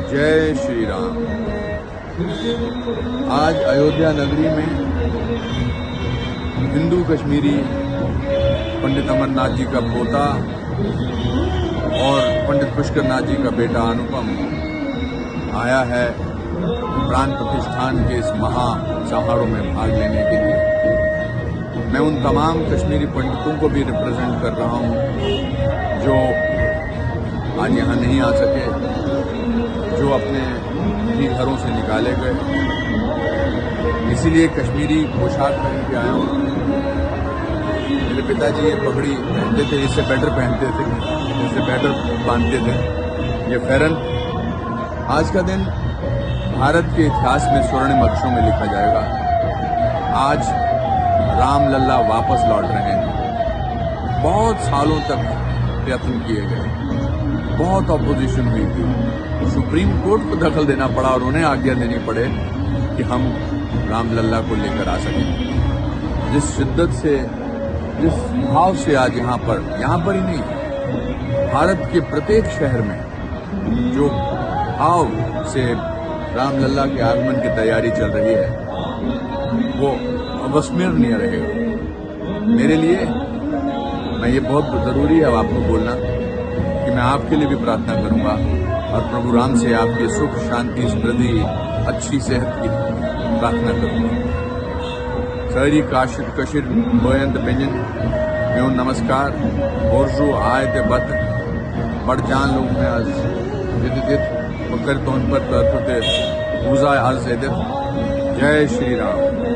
जय श्री राम। आज अयोध्या नगरी में हिंदू कश्मीरी पंडित अमरनाथ जी का पोता और पंडित पुष्कर नाथ जी का बेटा अनुपम आया है प्राण प्रतिष्ठान के इस महा समारोह में भाग लेने के लिए। मैं उन तमाम कश्मीरी पंडितों को भी रिप्रेजेंट कर रहा हूं जो आज यहाँ नहीं आ सके, जो अपने ही घरों से निकाले गए। इसीलिए कश्मीरी पोशाक पहन के आया हूँ। मेरे पिताजी ये पगड़ी पहनते थे, इससे बेटर पहनते थे, इससे बेटर बांधते थे। ये फेरन आज का दिन भारत के इतिहास में स्वर्णिम अक्षरों में लिखा जाएगा। आज राम लल्ला वापस लौट रहे हैं। बहुत सालों तक प्रयत्न किए गए, बहुत ऑपोजिशन हुई थी, सुप्रीम कोर्ट को दखल देना पड़ा और उन्हें आज्ञा देनी पड़े कि हम राम लल्ला को लेकर आ सकें। जिस शिद्दत से, जिस भाव से आज यहाँ पर ही नहीं, भारत के प्रत्येक शहर में जो भाव से राम लल्ला के आगमन की तैयारी चल रही है वो अविस्मरणीय रहेगा। मेरे लिए ये बहुत जरूरी है अब आपको बोलना कि मैं आपके लिए भी प्रार्थना करूंगा और प्रभु राम से आपके सुख, शांति, समृद्धि, अच्छी सेहत की प्रार्थना करूंगा। सारी कशिर बोयंत बेंजन म्यों नमस्कार बोर्जू आए ते बत बड़ जान लोग में आज जिदित कर तो उन पर पूजा आज जय श्री राम।